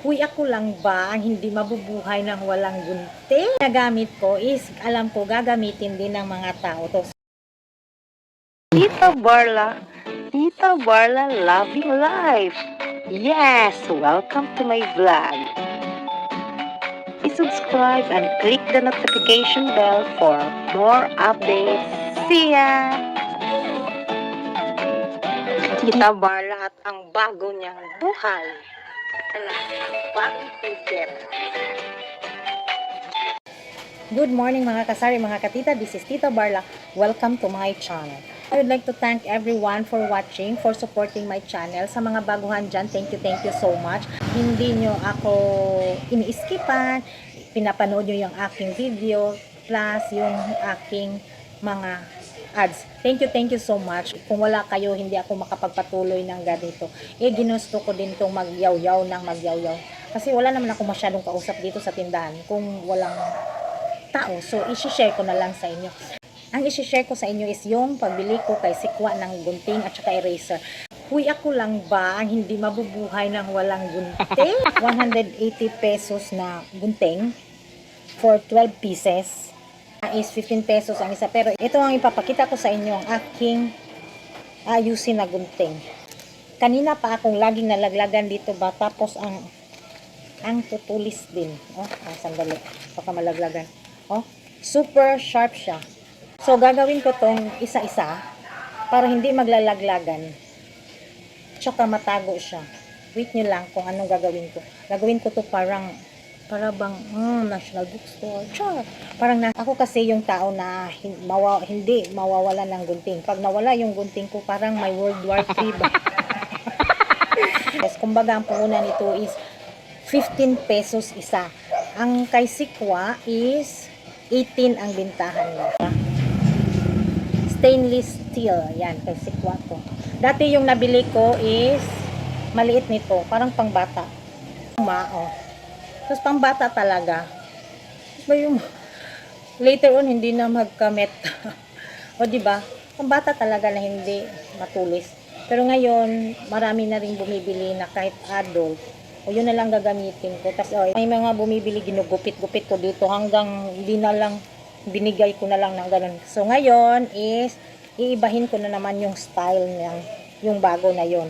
Huy, ako lang ba ang hindi mabubuhay ng walang gunting? Nagamit ko is, alam ko, gagamitin din ng mga tao to. Tita Barla, Tita Barla Loving Life. Yes, welcome to my vlog. Please subscribe and click the notification bell for more updates. See ya! Tita Barla at ang bago niyang buhay. Bagong ticket. Good morning mga kasari, mga katita. This is Tita Barla. Welcome to my channel. I would like to thank everyone for watching, for supporting my channel. Sa mga baguhan dyan, thank you so much. Hindi nyo ako ini-skipan, pinapanood nyo yung aking video, plus yung aking mga ads. Thank you so much. Kung wala kayo, hindi ako makapagpatuloy ng ganito. Ginusto ko din itong magyaw-yaw ng magyaw-yaw. Kasi wala naman ako masyadong kausap dito sa tindahan kung walang tao. So, isi-share ko na lang sa inyo. Ang isi-share ko sa inyo is yung pagbili ko kay Sikwa ng gunting at saka eraser. Huy, ako lang ba ang hindi mabubuhay ng walang gunting? 180 pesos na gunting for 12 pieces is 15 pesos ang isa. Pero ito ang ipapakita ko sa inyo, ang aking ayusin na gunting. Kanina pa akong laging nalaglagan dito ba, tapos ang tutulis din. Sandali, baka malaglagan. Super sharp siya. So, gagawin ko tong isa-isa para hindi maglalaglagan. Tsaka matago siya. Wait nyo lang kung anong gagawin ko. Gagawin ko to para bang National Bookstore. Char. Ako kasi yung tao na hindi mawawala ng gunting. Pag nawala yung gunting ko, parang may World War III ba? Yes, kumbaga ang puhunan nito is 15 pesos isa. Ang kay Sikwa is 18 ang bintahan niya. Stainless steel. Yan, kay Sikwa to. Dati yung nabili ko is maliit nito. Parang pangbata. Tapos pangbata talaga. Tapos later on, hindi na magkamit. O diba? Pangbata talaga na hindi matulis. Pero ngayon, marami na rin bumibili na kahit adult. O yun na lang gagamitin ko. Tapos may mga bumibili, ginugupit-gupit ko dito hanggang hindi na lang, binigay ko na lang ng ganun. So ngayon is, iibahin ko na naman yung style niya, yung bago na yon.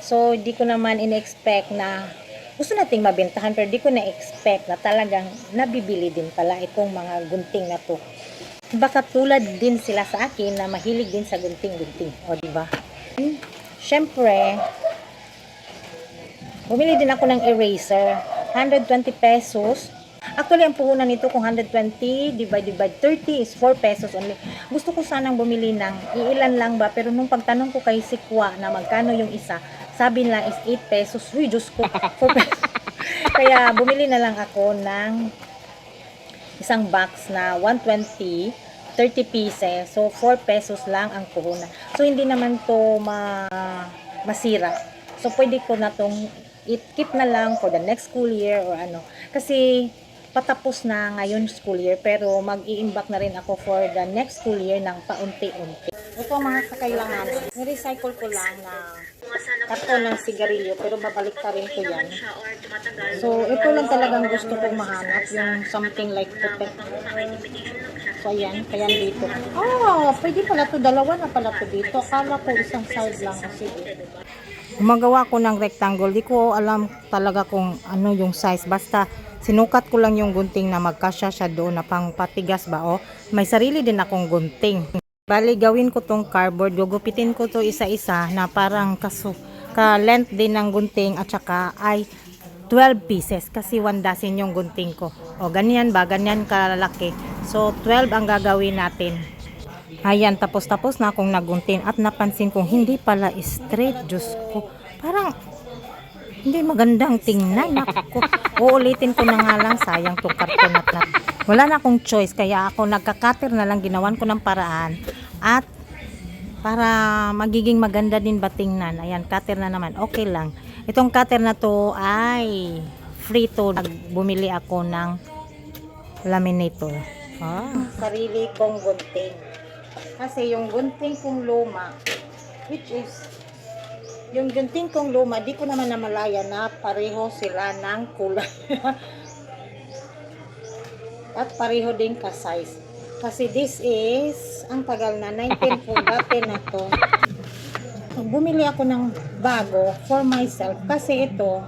So di ko naman in-expect na, gusto nating mabentahan, pero di ko na-expect na talagang nabibili din pala itong mga gunting na to. Baka tulad din sila sa akin na mahilig din sa gunting-gunting. O diba? Syempre, bumili din ako ng eraser, 120 pesos. Actually, ang puhunan nito kung 120 divided by 30 is 4 pesos only. Gusto ko sanang bumili ng iilan lang ba, pero nung pagtanong ko kay Sikwa na magkano yung isa, sabi nila is 8 pesos. Uy, Diyos ko, 4 pesos. Kaya bumili na lang ako ng isang box na 120, 30 pieces. So, 4 pesos lang ang puhunan. So, hindi naman to masira. So, pwede ko na tong i-keep na lang for the next school year or ano. Kasi, patapos na ngayon school year, pero mag-i-imbak na rin ako for the next school year ng paunti-unti. Ito mga kakailangan. Ni-recycle ko lang na karton ng sigarilyo, pero babalik pa rin ko yan. So, ito lang talagang gusto kong mahanap, yung something like protect. So, ayan, kaya dito. Pwede pala to, dalawa na pala to dito. Akala ko isang side lang kasi. Gumagawa ko ng rectangle, di ko alam talaga kung ano yung size. Basta, sinukat ko lang yung gunting na magkasya siya doon na pang patigas ba. May sarili din akong gunting. Bali, gawin ko tong cardboard. Gugupitin ko to isa-isa na parang ka-length din ng gunting at saka ay 12 pieces kasi 1 dozen yung gunting ko. Ganyan ba? Ganyan kalaki. So, 12 ang gagawin natin. Ayan, tapos na akong nagunting at napansin kong hindi pala straight. Diyos ko, parang hindi magandang tingnan. Ako, uulitin ko na nga lang, sayang tong karton at wala na akong choice, kaya ako nagka-cutter na lang, ginawan ko ng paraan at para magiging maganda din ba tingnan. Ayan, cutter na naman, okay lang. Itong cutter na to ay free to. Bumili ako ng laminator. Sarili kong gunting. Kasi yung gunting kong luma, which is Yung gunting kong luma, di ko naman namalaya na pareho sila ng kulay. At pareho din ka-size. Kasi this is, ang tagal na, 19 po dati na to. Bumili ako ng bago for myself. Kasi ito,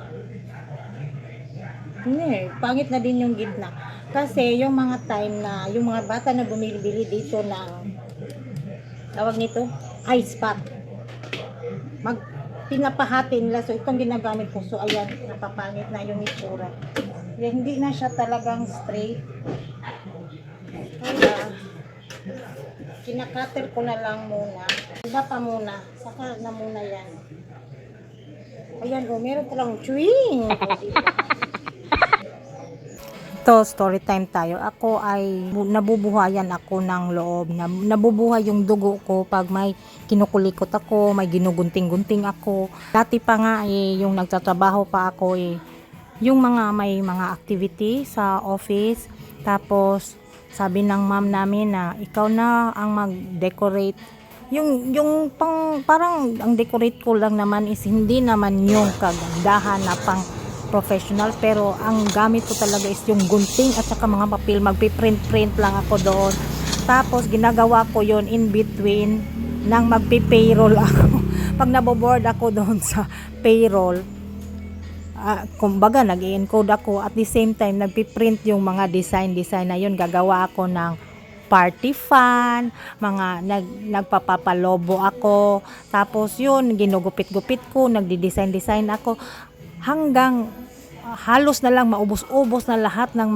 pangit na din yung gitna. Kasi yung mga time na, yung mga bata na bumili dito ng, tawag nito, ice pack. Pinapahati nila. So, itong ginagamit ko. So, ayan, napapangit na yung itsura. Yan, hindi na siya talagang straight. Kaya, kinakater ko na lang muna. Iba pa muna. Saka na muna yan. Ayan, meron talang chewing. Ito, story time tayo. Ako ay nabubuhayan ako ng loob. Nabubuhay yung dugo ko pag may kinukulikot ako, may ginugunting-gunting ako. Dati pa nga yung nagtatrabaho pa ako yung may mga activity sa office. Tapos sabi ng ma'am namin na ikaw na ang mag-decorate. Yung parang ang decorate ko lang naman is hindi naman yung kagandahan na pang professional, pero ang gamit ko talaga is yung gunting at saka mga papel. Magpiprint lang ako doon. Tapos ginagawa ko yon in between nang magpi-payroll ako. Pag naboboard ako doon sa payroll, kumbaga nag-i-encode ako, at the same time nagpiprint yung mga design na yun. Gagawa ako ng party fan, nagpapapalobo ako, tapos yun ginugupit-gupit ko, nagdi-design ako hanggang halos na lang maubos-ubos na lahat ng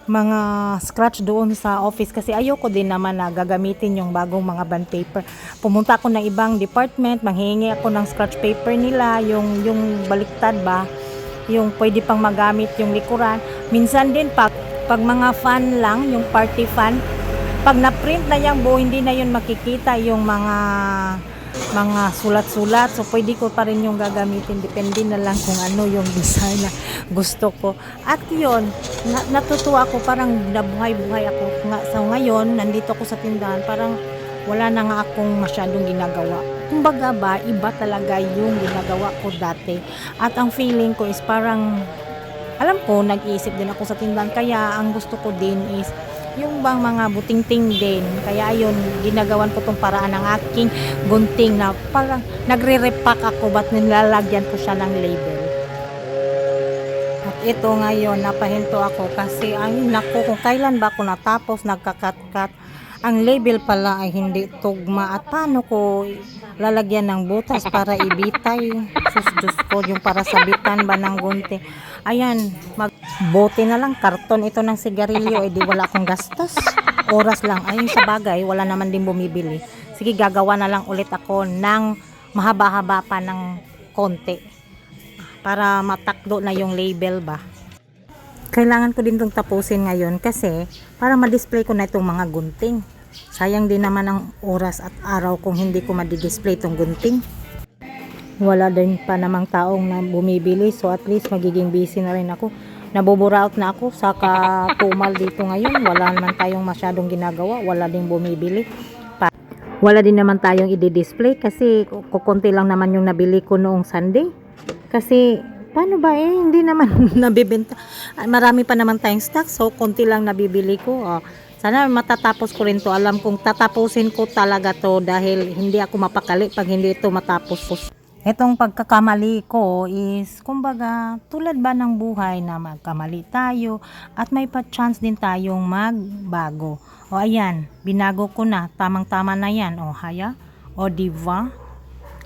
mga scratch doon sa office, kasi ayoko din naman na gagamitin yung bagong mga bond paper. Pumunta ako ng ibang department, manghingi ako ng scratch paper nila, yung baliktad ba, yung pwede pang magamit yung likuran. Minsan din pag mga fan lang, yung party fan, pag na-print na yung buo, hindi na yun makikita yung mga sulat-sulat. So pwede ko pa rin yung gagamitin, depende na lang kung ano yung design na gusto ko. At yun, natutuwa ako, parang nabuhay-buhay ako. So ngayon, nandito ako sa tindahan, parang wala na nga akong masyadong ginagawa. Kumbaga ba, iba talaga yung ginagawa ko dati. At ang feeling ko is parang, alam ko, nag-iisip din ako sa tindahan, kaya ang gusto ko din is yung bang mga buting-ting din. Kaya ayun, ginagawan ko tong paraan ng aking gunting na parang nagre-repack ako, ba't nilalagyan ko siya ng label. At ito ngayon, napahinto ako kasi ay naku, kung kailan ba ako natapos nagkakat-kat. Ang label pala ay hindi tugma, at paano ko lalagyan ng butas para ibitay. Diyos ko, yung para sabitan ba ng gunting. Ayan, magbote na lang, karton ito ng sigarilyo, di wala akong gastos. Oras lang. Ayun, sa bagay, wala naman din bumibili. Sige, gagawa na lang ulit ako ng mahaba-haba pa ng konti para matakdo na yung label ba. Kailangan ko din itong tapusin ngayon kasi para ma-display ko na itong mga gunting. Sayang din naman ang oras at araw kung hindi ko ma-display itong gunting. Wala din pa namang taong na bumibili, so at least magiging busy na rin ako. Nabuburaot na ako sa katumal dito ngayon. Wala naman tayong masyadong ginagawa, wala ding bumibili. Wala din naman tayong i-display kasi kukunti lang naman yung nabili ko noong Sunday. Kasi paano ba hindi naman nabibenta. Marami pa naman tayong stock, so konti lang nabibili ko. Sana matatapos ko rin to. Alam kong tatapusin ko talaga to dahil hindi ako mapakali pag hindi ito matapos. Itong pagkakamali ko is, kumbaga, tulad ba ng buhay na magkamali tayo at may pa-chance din tayong magbago. O ayan, binago ko na, tamang-tama na yan. O haya, o diba?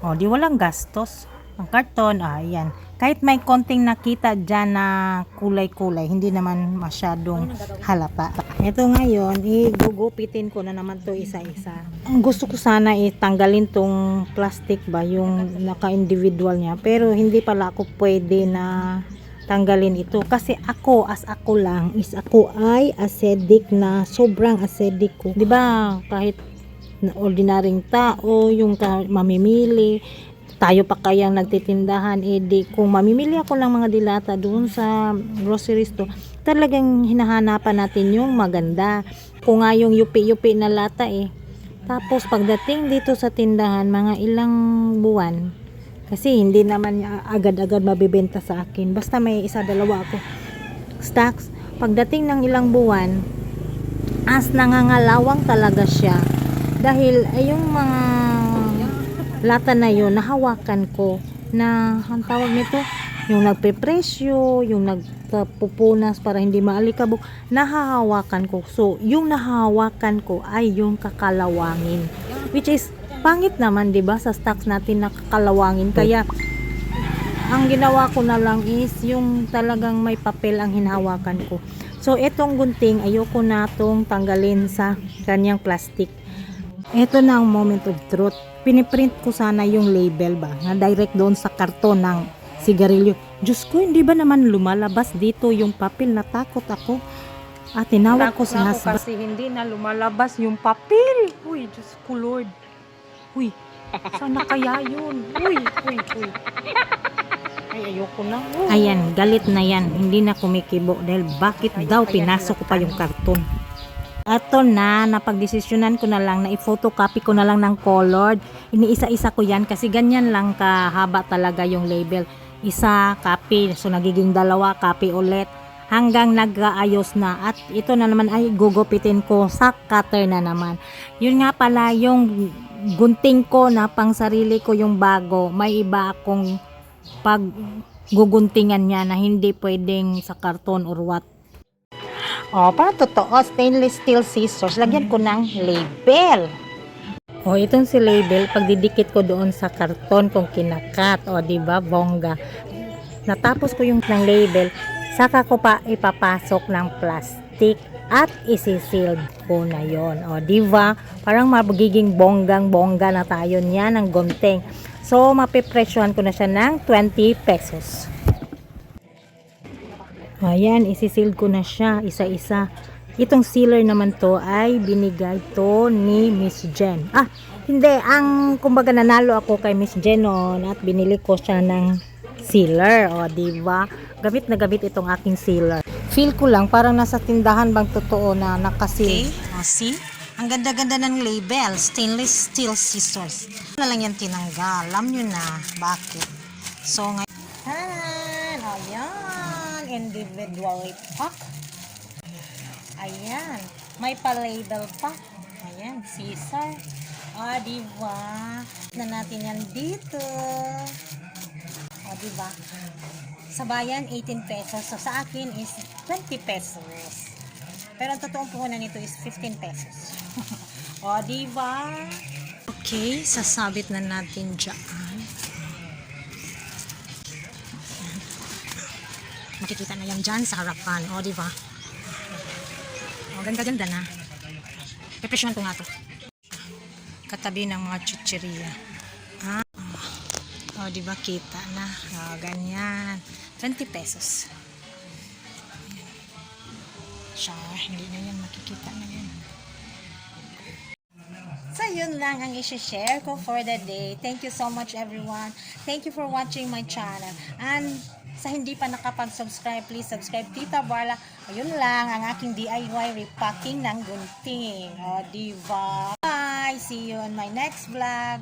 O di walang gastos. Ang karton, ayan. Kahit may konting nakita dyan na kulay-kulay, hindi naman masyadong halata. Ito ngayon, igugupitin ko na naman to isa-isa. Ang gusto ko sana tanggalin tong plastic ba, yung naka-individual niya. Pero hindi pala ako pwede na tanggalin ito. Kasi ako lang, is ako ay acidic na, sobrang acidic ko. Diba, kahit ordinaryong tao, yung mamimili, tayo pa kayang nagtitindahan, di kung mamimili ako lang mga dilata doon sa grocery store, talagang hinahanapan natin yung maganda. Kung nga yung yupi-yupi na lata tapos pagdating dito sa tindahan, mga ilang buwan, Kasi hindi naman niya agad-agad mabibenta sa akin. Basta may isa, dalawa ako stocks. Pagdating ng ilang buwan, as nangangalawang talaga siya. Dahil ay yung mga lata na yun, nahawakan ko na, ang tawag nito, yung nagpe-presyo, yung nagpupunas para hindi maalikabok, nahahawakan ko. So, yung nahahawakan ko ay yung kakalawangin. Which is, pangit naman, 'di ba, sa stocks natin na kakalawangin. Kaya, ang ginawa ko na lang is, yung talagang may papel ang hinahawakan ko. So, itong gunting, ayoko na itong tanggalin sa kanyang plastic. Ito na ang moment of truth. Piniprint ko sana yung label ba, na direct doon sa karton ng sigarilyo. Diyos ko, hindi ba naman lumalabas dito yung papel? Natakot ako. At tinawag ko sa husband. Kasi hindi na lumalabas yung papel. Uy, Diyos ko Lord. Uy, sana kaya yun? Uy. Ay, ayoko na. Ayan, galit na yan. Hindi na kumikibo dahil bakit daw pinasok ko pa yung karton. Ato na, napagdesisyonan ko na lang na i-photocopy ko na lang ng colored. Iniisa-isa ko yan kasi ganyan lang kahaba talaga yung label. Isa, copy. So, nagiging dalawa, copy ulit. Hanggang nag-aayos na. At ito na naman ay gugupitin ko sa cutter na naman. Yun nga pala, yung gunting ko na pang sarili ko yung bago. May iba akong pag guguntingan niya na hindi pwedeng sa karton or what. Oh, para totoo, stainless steel scissors. Lagyan ko ng label. Oh, itong si label, pagdidikit ko doon sa karton kung kinakat. Oh, di ba, bongga. Natapos ko yung ng label, saka ko pa ipapasok ng plastic at isisealed ko na yon. Oh, di ba? Parang magiging bonggang-bongga na tayo niya ng gunting. So, mapipresyohan ko na siya ng 20 pesos. Ayan, isisealed ko na siya isa-isa. Itong sealer naman to ay binigay to ni Miss Jen. Ah, hindi. Kumbaga nanalo ako kay Miss Jen noon at binili ko siya ng sealer. O, diba? Gamit na gamit itong aking sealer. Feel ko lang parang nasa tindahan bang totoo na nakaseal. Okay, o see? Ang ganda-ganda ng label. Stainless steel scissors. Na lang yan tinanggal. Alam nyo na bakit. So, ngayon. Ayan. Individually pack. Ayan. May pa-label pa. Ayan. Scissor. O, diba? Na natin yan dito. O, diba? Sa bayan, 18 pesos. So, sa akin is 20 pesos. Pero ang totoong puhunan nito is 15 pesos. O, diba? Okay, sasabit na natin dyan. Makikita na yan dyan sa harapan. O, diba? O, ganda-ganda na. Pipresyohan ko nga to. Katabi ng mga chichirya. O, diba? Kita na. O, ganyan. 20 pesos. Siya, hindi na yan. Makikita na yan. So, yun lang ang isi-share ko for the day. Thank you so much, everyone. Thank you for watching my channel. And sa hindi pa nakapag-subscribe, please subscribe, Tita Barla. Ayun lang ang aking DIY repacking ng gunting. O, diba? Bye! See you on my next vlog.